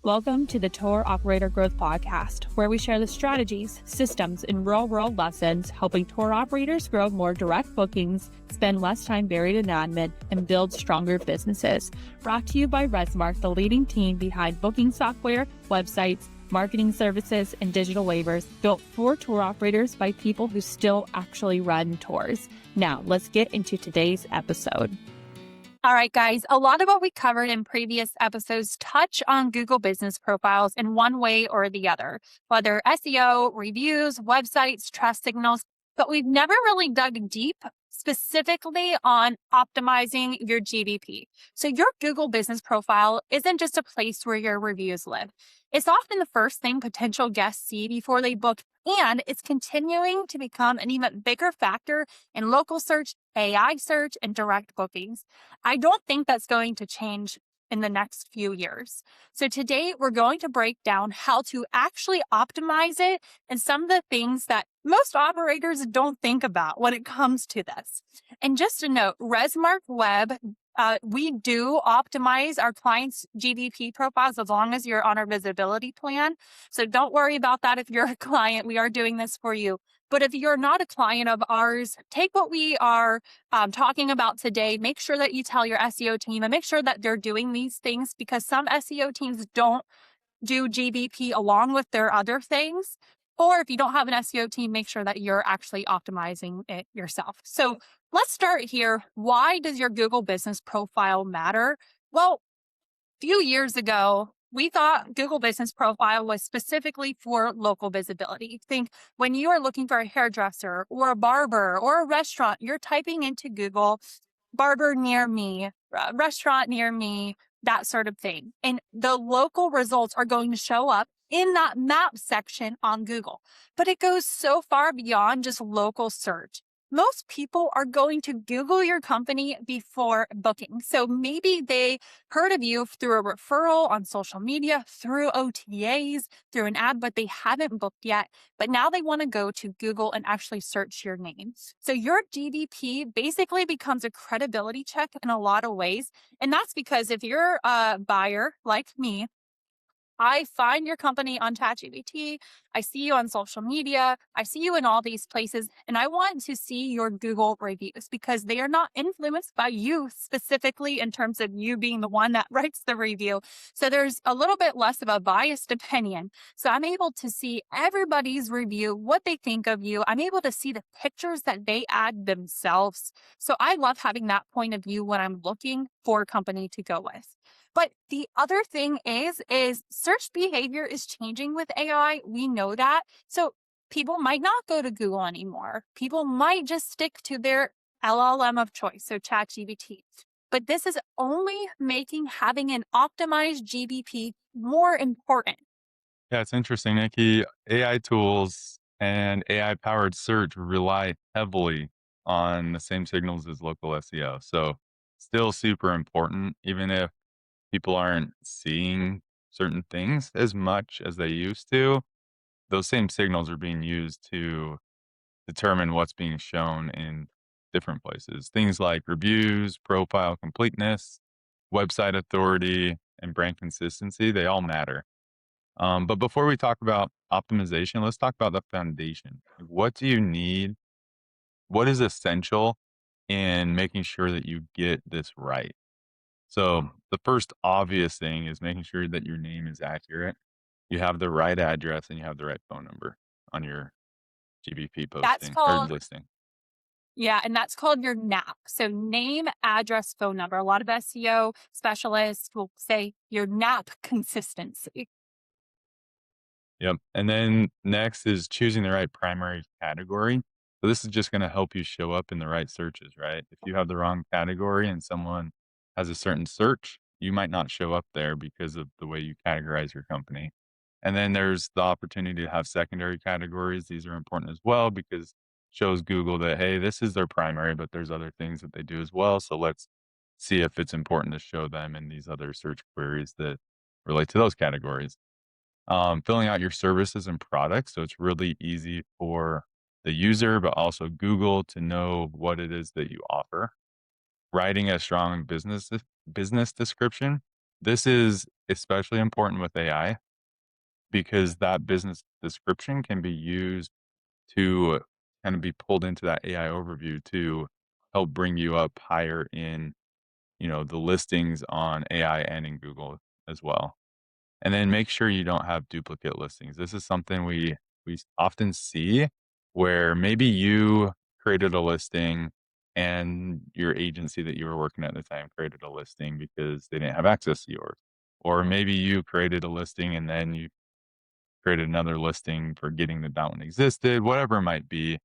Welcome to the Tour Operator Growth Podcast, where we share the strategies, systems, and real-world lessons helping tour operators grow more direct bookings, spend less time buried in admin, and build stronger businesses. Brought to you by Resmark, the leading team behind booking software, websites, marketing services, and digital waivers built for tour operators by people who still actually run tours. Now, let's get into today's episode. All right, guys, a lot of what we covered in previous episodes touch on Google business profiles in one way or the other, whether SEO, reviews, websites, trust signals, but we've never really dug deep specifically on optimizing your GBP. So your Google business profile isn't just a place where your reviews live. It's often the first thing potential guests see before they book, and it's continuing to become an even bigger factor in local search, AI search, and direct bookings. I don't think that's going to change in the next few years. So today we're going to break down how to actually optimize it and some of the things that most operators don't think about when it comes to this. And just a note, Resmark Web, we do optimize our clients' GBP profiles as long as you're on our visibility plan. So don't worry about that if you're a client. We are doing this for you. But if you're not a client of ours, take what we are talking about today, make sure that you tell your SEO team and make sure that they're doing these things, because some SEO teams don't do GBP along with their other things. Or if you don't have an SEO team, make sure that you're actually optimizing it yourself. So let's start here. Why does your Google business profile matter? Well, a few years ago, we thought Google business profile was specifically for local visibility. Think when you are looking for a hairdresser or a barber or a restaurant, you're typing into Google, barber near me, restaurant near me, that sort of thing. And the local results are going to show up in that map section on Google. But it goes so far beyond just local search. Most people are going to Google your company before booking. So maybe they heard of you through a referral on social media, through OTAs, through an ad, but they haven't booked yet. But now they want to go to Google and actually search your name. So your GBP basically becomes a credibility check in a lot of ways. And that's because if you're a buyer like me, I find your company on ChatGPT. I see you on social media. I see you in all these places. And I want to see your Google reviews because they are not influenced by you specifically in terms of you being the one that writes the review. So there's a little bit less of a biased opinion. So I'm able to see everybody's review, what they think of you. I'm able to see the pictures that they add themselves. So I love having that point of view when I'm looking for a company to go with. But the other thing is search behavior is changing with AI. We know that. So people might not go to Google anymore. People might just stick to their LLM of choice, so ChatGPT. But this is only making having an optimized GBP more important. Yeah, it's interesting, Nikki. AI tools and AI-powered search rely heavily on the same signals as local SEO. So still super important, even if people aren't seeing certain things as much as they used to. Those same signals are being used to determine what's being shown in different places. Things like reviews, profile completeness, website authority, and brand consistency, they all matter. But before we talk about optimization, let's talk about the foundation. What do you need? What is essential in making sure that you get this right? So the first obvious thing is making sure that your name is accurate. You have the right address and you have the right phone number on your GBP That's posting or called listing. Yeah, and that's called your NAP. So name, address, phone number. A lot of SEO specialists will say your NAP consistency. Yep. And then next is choosing the right primary category. So this is just going to help you show up in the right searches, right? If you have the wrong category and someone has a certain search, you might not show up there because of the way you categorize your company. And then there's the opportunity to have secondary categories. These are important as well because shows Google that, hey, this is their primary, but there's other things that they do as well. So let's see if it's important to show them in these other search queries that relate to those categories. Filling out your services and products. So it's really easy for the user, but also Google to know what it is that you offer. Writing a strong business description. This is especially important with AI because that business description can be used to kind of be pulled into that AI overview to help bring you up higher in, the listings on AI and in Google as well. And then make sure you don't have duplicate listings. This is something we often see where maybe you created a listing and your agency that you were working at the time created a listing because they didn't have access to yours. Or maybe you created a listing and then you created another listing forgetting that that one existed, whatever it might be.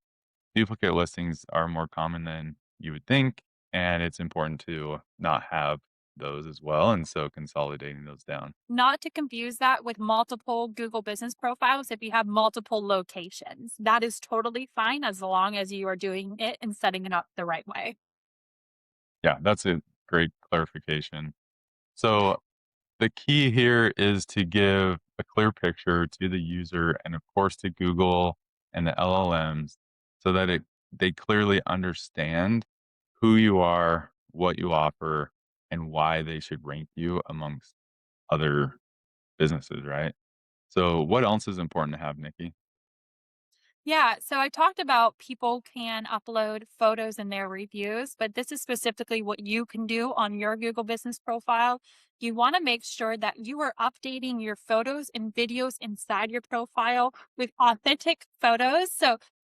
Duplicate listings are more common than you would think, and it's important to not have those as well, and so consolidating those down. Not to confuse that with multiple Google business profiles. If you have multiple locations, that is totally fine as long as you are doing it and setting it up the right way. Yeah, that's a great clarification. So the key here is to give a clear picture to the user and of course to Google and the LLMs so that they clearly understand who you are, what you offer, and why they should rank you amongst other businesses, right? So what else is important to have, Nikki? Yeah, so I talked about people can upload photos in their reviews, but this is specifically what you can do on your Google business profile. You want to make sure that you are updating your photos and videos inside your profile with authentic photos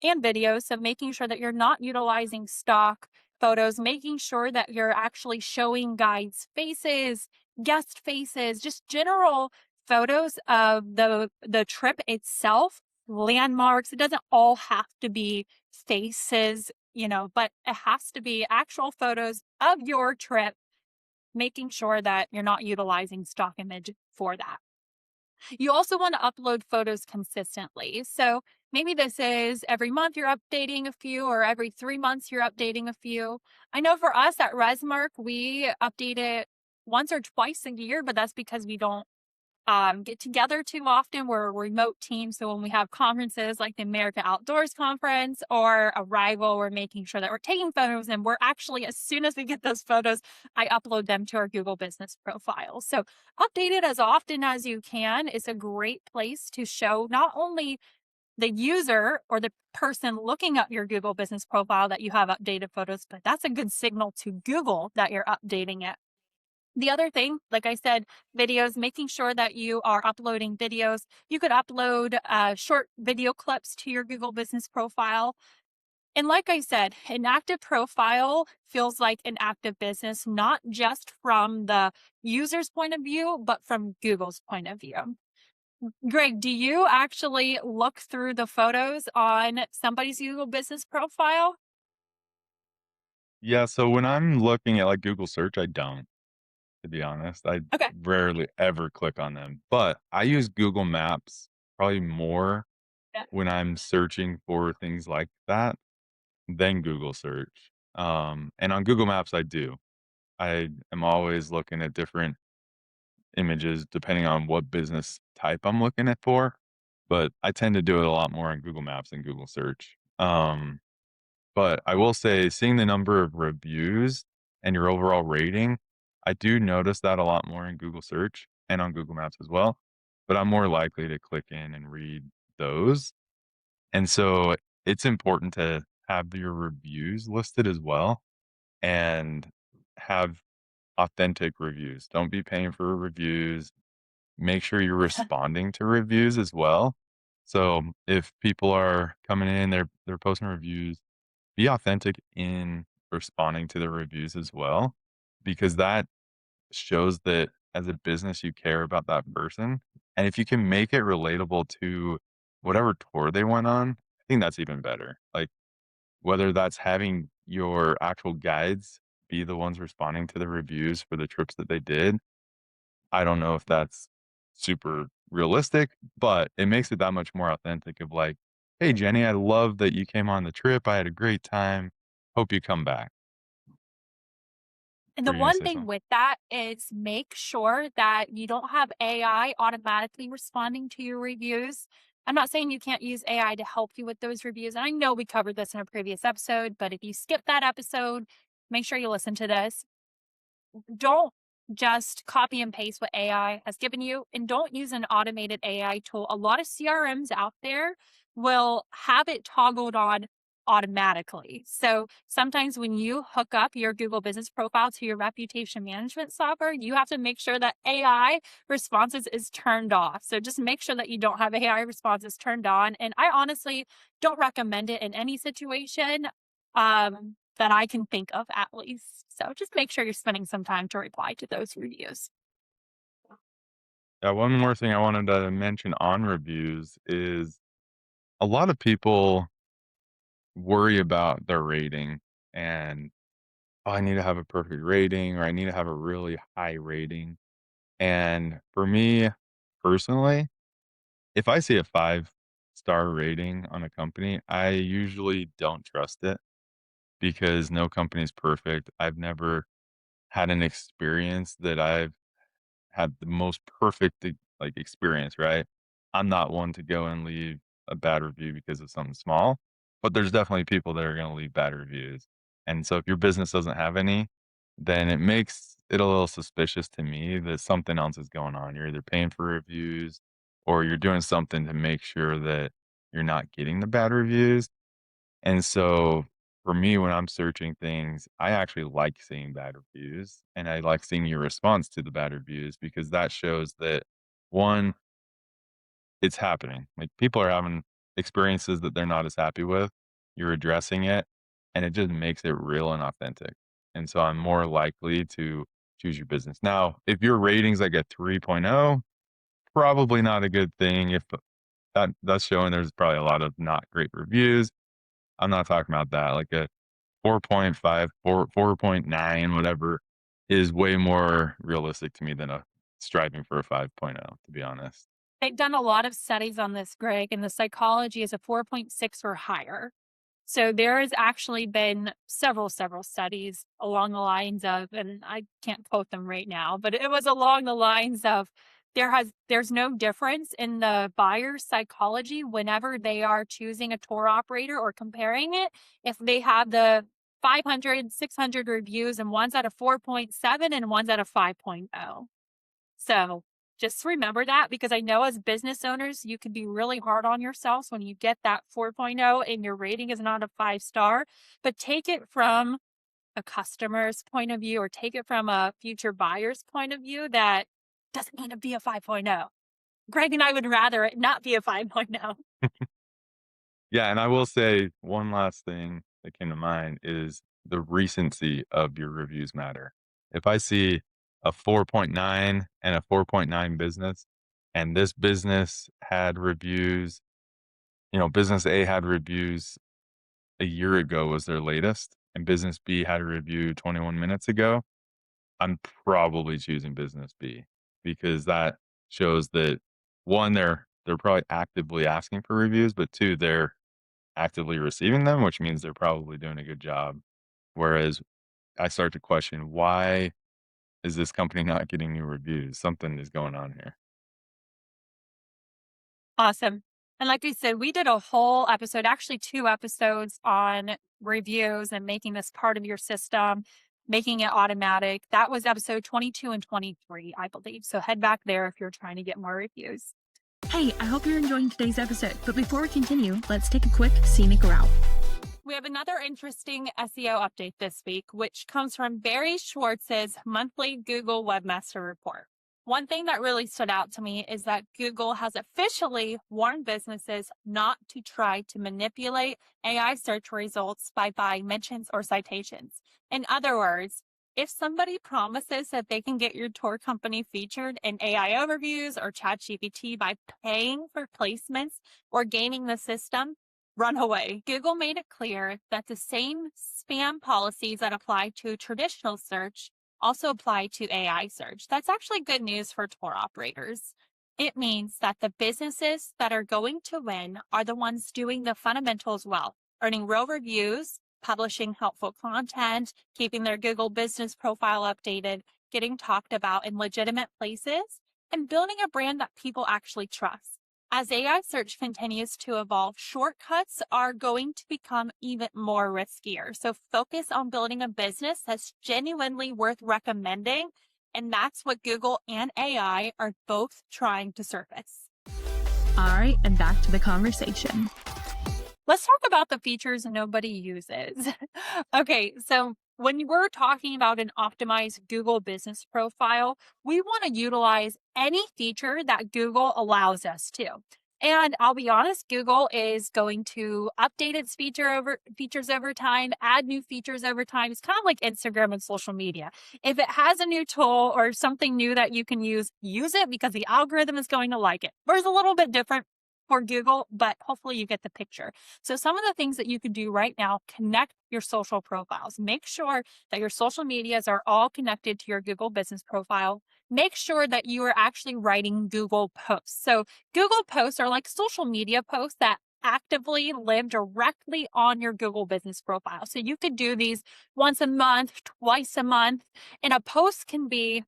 and videos. So making sure that you're not utilizing stock photos, making sure that you're actually showing guides' faces, guest faces, just general photos of the trip itself, landmarks. It doesn't all have to be faces, but it has to be actual photos of your trip, making sure that you're not utilizing stock image for that. You also want to upload photos consistently. So maybe this is every month you're updating a few, or every 3 months you're updating a few. I know for us at Resmark, we update it once or twice a year, but that's because we don't get together too often. We're a remote team. So when we have conferences like the America Outdoors Conference or Arrival, we're making sure that we're taking photos, and we're actually, as soon as we get those photos, I upload them to our Google business profile. So update it as often as you can. It's a great place to show not only the user or the person looking at your Google business profile that you have updated photos, but that's a good signal to Google that you're updating it. The other thing, like I said, videos, making sure that you are uploading videos. You could upload short video clips to your Google business profile. And like I said, an active profile feels like an active business, not just from the user's point of view, but from Google's point of view. Greg, do you actually look through the photos on somebody's Google business profile? Yeah, so when I'm looking at like Google search, I don't, to be honest. I Okay. rarely ever click on them, but I use Google Maps probably more Yeah. when I'm searching for things like that than Google search. And on Google Maps, I do. I am always looking at different images depending on what business type I'm looking at for, but I tend to do it a lot more on Google Maps than Google search. But I will say seeing the number of reviews and your overall rating, I do notice that a lot more in Google search and on Google Maps as well, but I'm more likely to click in and read those. And so it's important to have your reviews listed as well and have authentic reviews. Don't be paying for reviews. Make sure you're responding to reviews as well. So if people are coming in, they're posting reviews, be authentic in responding to the reviews as well, because that shows that as a business you care about that person. And if you can make it relatable to whatever tour they went on, I think that's even better. Like whether that's having your actual guides be the ones responding to the reviews for the trips that they did, I don't know if that's super realistic, but it makes it that much more authentic of like, "Hey, Jenny, I love that you came on the trip. I had a great time. Hope you come back." And the Were you gonna one say thing something? with that is make sure that you don't have AI automatically responding to your reviews. I'm not saying you can't use AI to help you with those reviews. And I know we covered this in a previous episode, but if you skip that episode, make sure you listen to this. Don't just copy and paste what AI has given you and don't use an automated AI tool. A lot of CRMs out there will have it toggled on automatically. So sometimes when you hook up your Google business profile to your reputation management software, you have to make sure that AI responses is turned off. So just make sure that you don't have AI responses turned on. And I honestly don't recommend it in any situation that I can think of, at least. So just make sure you're spending some time to reply to those reviews. Yeah, one more thing I wanted to mention on reviews is a lot of people worry about their rating and, "Oh, I need to have a perfect rating," or, "I need to have a really high rating." And for me, personally, if I see a five-star rating on a company, I usually don't trust it because no company is perfect. I've never had an experience that I've had the most perfect, like, experience, right? I'm not one to go and leave a bad review because of something small, but there's definitely people that are gonna leave bad reviews. And so if your business doesn't have any, then it makes it a little suspicious to me that something else is going on. You're either paying for reviews or you're doing something to make sure that you're not getting the bad reviews. And so for me, when I'm searching things, I actually like seeing bad reviews and I like seeing your response to the bad reviews because that shows that one, it's happening. Like people are having experiences that they're not as happy with. You're addressing it and it just makes it real and authentic. And so I'm more likely to choose your business. Now, if your rating's like a 3.0, probably not a good thing. If that's showing there's probably a lot of not great reviews. I'm not talking about that. Like a 4.5, 4.9, whatever is way more realistic to me than a striving for a 5.0, to be honest. They've done a lot of studies on this, Greg, and the psychology is a 4.6 or higher. So there has actually been several studies along the lines of, and I can't quote them right now, but it was along the lines of there's no difference in the buyer's psychology whenever they are choosing a tour operator or comparing it. If they have the 500, 600 reviews and one's at a 4.7 and one's at a 5.0. So just remember that because I know as business owners, you can be really hard on yourselves when you get that 4.0 and your rating is not a 5-star, but take it from a customer's point of view or take it from a future buyer's point of view that doesn't need to be a 5.0. Greg and I would rather it not be a 5.0. Yeah, and I will say one last thing that came to mind is the recency of your reviews matter. If I see a 4.9 and a 4.9 business, and this business had reviews, business A had reviews a year ago was their latest, and business B had a review 21 minutes ago, I'm probably choosing business B because that shows that one, they're probably actively asking for reviews, but two, they're actively receiving them, which means they're probably doing a good job. Whereas I start to question why is this company not getting new reviews? Something is going on here. Awesome. And like we said, we did a whole episode, actually 2 episodes on reviews and making this part of your system, making it automatic. That was episode 22 and 23, I believe. So head back there if you're trying to get more reviews. Hey, I hope you're enjoying today's episode, but before we continue, let's take a quick scenic route. We have another interesting SEO update this week, which comes from Barry Schwartz's monthly Google Webmaster Report. One thing that really stood out to me is that Google has officially warned businesses not to try to manipulate AI search results by buying mentions or citations. In other words, if somebody promises that they can get your tour company featured in AI overviews or ChatGPT by paying for placements or gaming the system, run away. Google made it clear that the same spam policies that apply to traditional search also apply to AI search. That's actually good news for tour operators. It means that the businesses that are going to win are the ones doing the fundamentals well, earning real reviews, publishing helpful content, keeping their Google business profile updated, getting talked about in legitimate places, and building a brand that people actually trust. As AI search continues to evolve, shortcuts are going to become even more riskier. So focus on building a business that's genuinely worth recommending And that's what Google and AI are both trying to surface. All right, and back to the conversation. Let's talk about the features nobody uses. Okay, so when we're talking about an optimized Google business profile, we want to utilize any feature that Google allows us to. And I'll be honest, Google is going to update its features over time, add new features over time. It's kind of like Instagram and social media. If it has a new tool or something new that you can use it because the algorithm is going to like it. Whereas a little bit different for Google, but hopefully you get the picture. So some of the things that you can do right now, connect your social profiles. Make sure that your social medias are all connected to your Google business profile. Make sure that you are actually writing Google posts. So Google posts are like social media posts that actively live directly on your Google business profile. So you could do these once a month, twice a month, and a post can be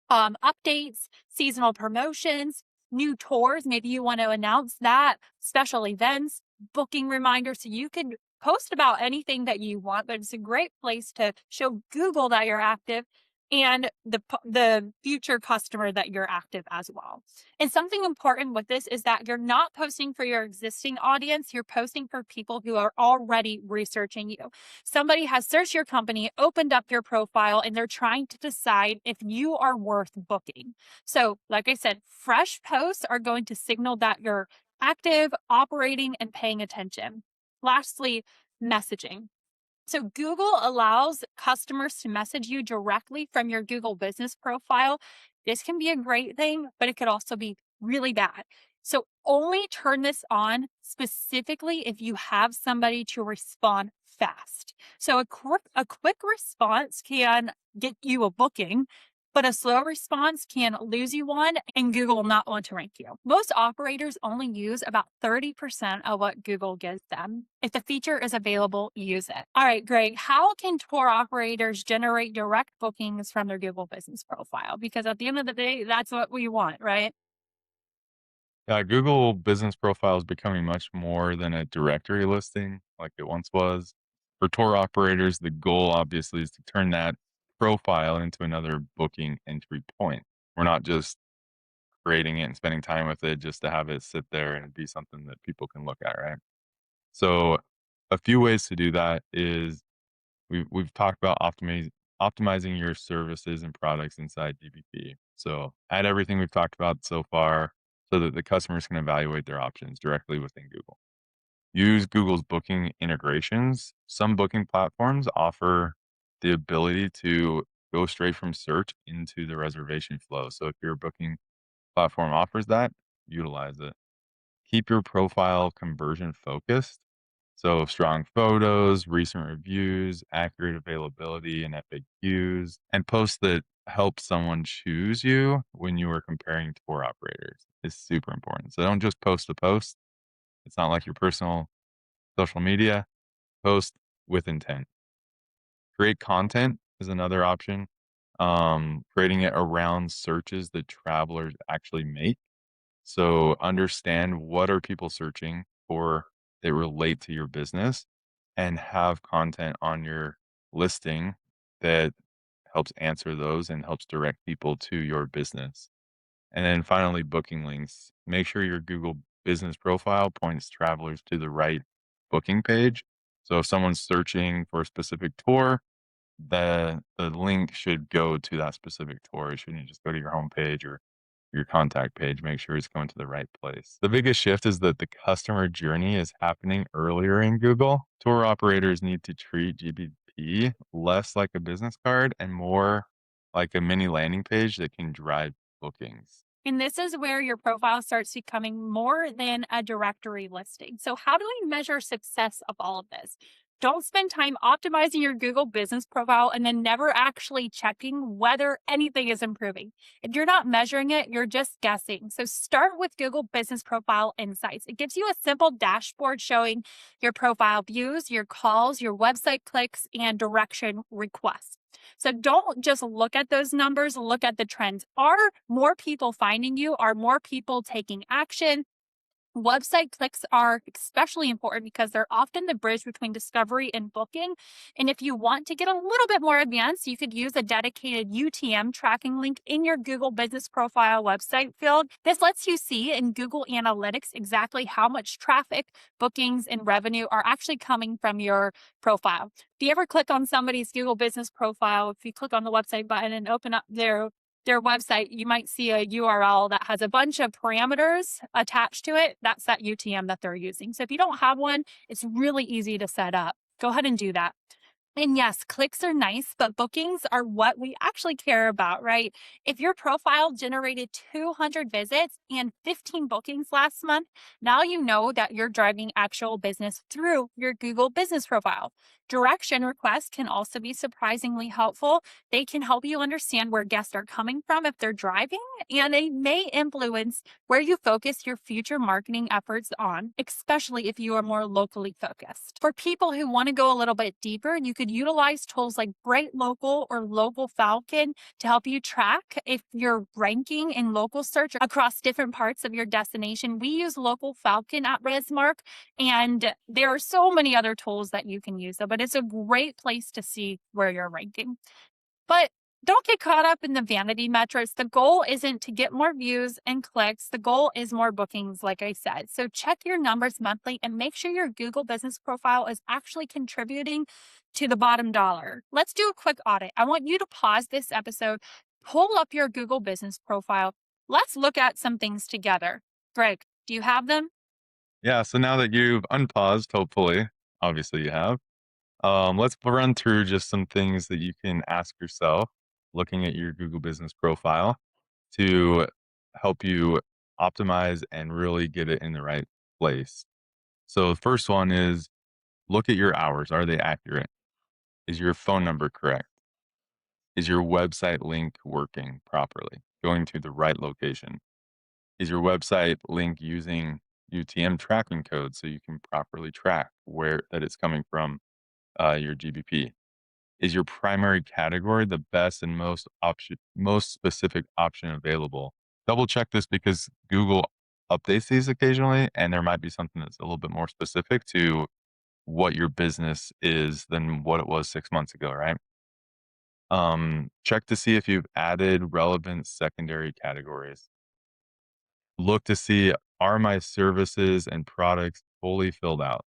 updates, seasonal promotions, new tours. Maybe you want to announce that, special events, booking reminders. So you can post about anything that you want, but it's a great place to show Google that you're active and the future customer that you're active as well. And something important with this is that you're not posting for your existing audience. You're posting for people who are already researching you. Somebody has searched your company, opened up your profile, and they're trying to decide if you are worth booking. So, like I said, fresh posts are going to signal that you're active, operating, and paying attention. Lastly, messaging. So Google allows customers to message you directly from your Google business profile. This can be a great thing, but it could also be really bad. So only turn this on specifically if you have somebody to respond fast. So a quick response can get you a booking, but a slow response can lose you one, and Google will not want to rank you. Most operators only use about 30% of what Google gives them. If the feature is available, use it. All right, Greg, how can tour operators generate direct bookings from their Google business profile? Because at the end of the day, that's what we want, right? Yeah, Google Business Profile is becoming much more than a directory listing like it once was. For tour operators, the goal obviously is to turn that profile into another booking entry point. We're not just creating it and spending time with it just to have it sit there and be something that people can look at, right? So, a few ways to do that is we've talked about optimizing your services and products inside GBP. So, add everything we've talked about so far so that the customers can evaluate their options directly within Google. Use Google's booking integrations. Some booking platforms offer the ability to go straight from search into the reservation flow. So, if your booking platform offers that, utilize it. Keep your profile conversion focused. So strong photos, recent reviews, accurate availability, and FAQs, and posts that help someone choose you when you are comparing tour operators is super important. So don't just post a post. It's not like your personal social media. Post with intent. Create content is another option. Creating it around searches that travelers actually make. So understand what are people searching for that relate to your business and have content on your listing that helps answer those and helps direct people to your business. And then finally, booking links. Make sure your Google business profile points travelers to the right booking page. So if someone's searching for a specific tour, the link should go to that specific tour. It shouldn't just go to your homepage or your contact page. Make sure it's going to the right place. The biggest shift is that the customer journey is happening earlier in Google. Tour operators need to treat GBP less like a business card and more like a mini landing page that can drive bookings. And this is where your profile starts becoming more than a directory listing. So how do we measure success of all of this? Don't spend time optimizing your Google business profile and then never actually checking whether anything is improving. If you're not measuring it, you're just guessing. So start with Google Business Profile Insights. It gives you a simple dashboard showing your profile views, your calls, your website clicks, and direction requests. So don't just look at those numbers, look at the trends. Are more people finding you? Are more people taking action? Website clicks are especially important because they're often the bridge between discovery and booking. And if you want to get a little bit more advanced, you could use a dedicated UTM tracking link in your Google Business Profile website field. This lets you see in Google Analytics exactly how much traffic, bookings, and revenue are actually coming from your profile. If you ever click on somebody's Google Business Profile, if you click on the website button and open up their website, you might see a URL that has a bunch of parameters attached to it. That's that UTM that they're using. So if you don't have one, it's really easy to set up. Go ahead and do that. And yes, clicks are nice, but bookings are what we actually care about, right? If your profile generated 200 visits and 15 bookings last month, now you know that you're driving actual business through your Google Business Profile. Direction requests can also be surprisingly helpful. They can help you understand where guests are coming from if they're driving, and they may influence where you focus your future marketing efforts on, especially if you are more locally focused. For people who want to go a little bit deeper, you could utilize tools like Bright Local or Local Falcon to help you track if you're ranking in local search across different parts of your destination. We use Local Falcon at Resmark, and there are so many other tools that you can use, but it's a great place to see where you're ranking. But don't get caught up in the vanity metrics. The goal isn't to get more views and clicks. The goal is more bookings, like I said. So check your numbers monthly and make sure your Google Business Profile is actually contributing to the bottom dollar. Let's do a quick audit. I want you to pause this episode, pull up your Google Business Profile. Let's look at some things together. Greg, do you have them? Yeah. So now that you've unpaused, hopefully, obviously you have, let's run through just some things that you can ask yourself looking at your Google Business Profile to help you optimize and really get it in the right place. So the first one is look at your hours. Are they accurate? Is your phone number correct? Is your website link working properly, going to the right location? Is your website link using UTM tracking code so you can properly track where that it's coming from your GBP? Is your primary category the best and most specific option available? Double check this because Google updates these occasionally, and there might be something that's a little bit more specific to what your business is than what it was 6 months ago, right? Check to see if you've added relevant secondary categories. Look to see, are my services and products fully filled out?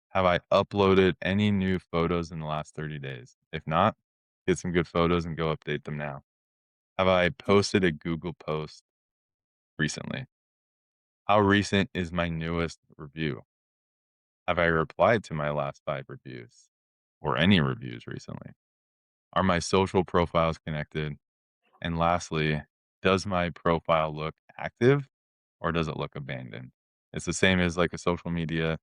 Have I uploaded any new photos in the last 30 days? If not, get some good photos and go update them now. Have I posted a Google post recently? How recent is my newest review? Have I replied to my last 5 reviews or any reviews recently? Are my social profiles connected? And lastly, does my profile look active or does it look abandoned? It's the same as like a social media.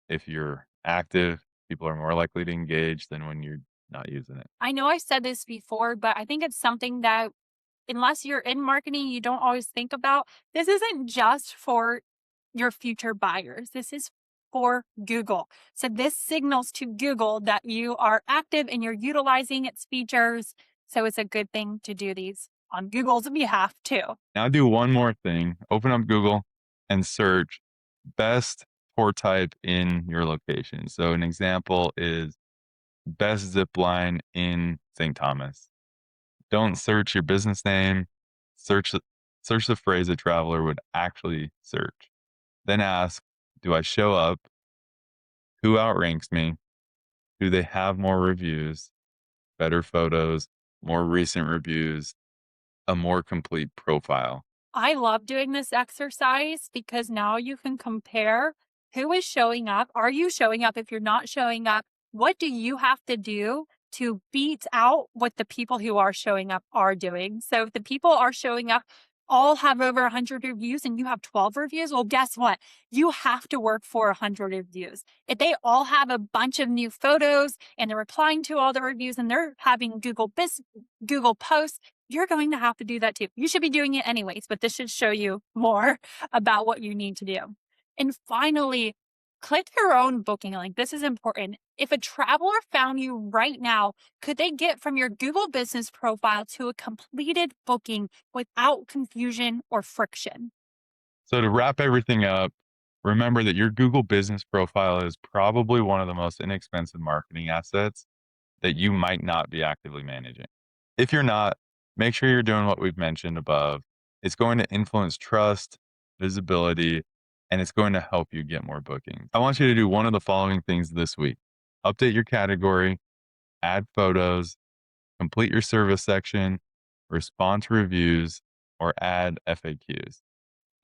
If you're active, people are more likely to engage than when you're not using it. I know I said this before, but I think it's something that unless you're in marketing, you don't always think about. This isn't just for your future buyers. This is for Google. So this signals to Google that you are active and you're utilizing its features. So it's a good thing to do these on Google's behalf too. Now do one more thing. Open up Google and search best tour type in your location. So an example is best zip line in St. Thomas. Don't search your business name. Search the phrase a traveler would actually search. Then ask, do I show up? Who outranks me? Do they have more reviews, better photos, more recent reviews, a more complete profile? I love doing this exercise because now you can compare who is showing up. Are you showing up? If you're not showing up, what do you have to do to beat out what the people who are showing up are doing? So if the people are showing up all have over 100 reviews and you have 12 reviews, well, guess what? You have to work for 100 reviews. If they all have a bunch of new photos and they're replying to all the reviews and they're having Google posts, you're going to have to do that too. You should be doing it anyways, but this should show you more about what you need to do. And finally, click your own booking link. This is important. If a traveler found you right now, could they get from your Google Business Profile to a completed booking without confusion or friction? So to wrap everything up, remember that your Google business profile is probably one of the most inexpensive marketing assets that you might not be actively managing. If you're not, make sure you're doing what we've mentioned above. It's going to influence trust, visibility, and it's going to help you get more bookings. I want you to do one of the following things this week. Update your category, add photos, complete your service section, respond to reviews, or add FAQs.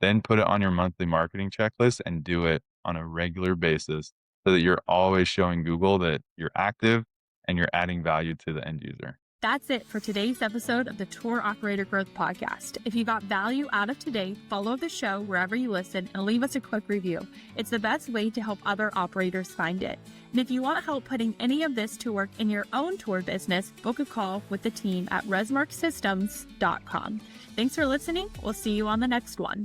Then put it on your monthly marketing checklist and do it on a regular basis so that you're always showing Google that you're active and you're adding value to the end user. That's it for today's episode of the Tour Operator Growth Podcast. If you got value out of today, follow the show wherever you listen and leave us a quick review. It's the best way to help other operators find it. And if you want help putting any of this to work in your own tour business, book a call with the team at resmarksystems.com. Thanks for listening. We'll see you on the next one.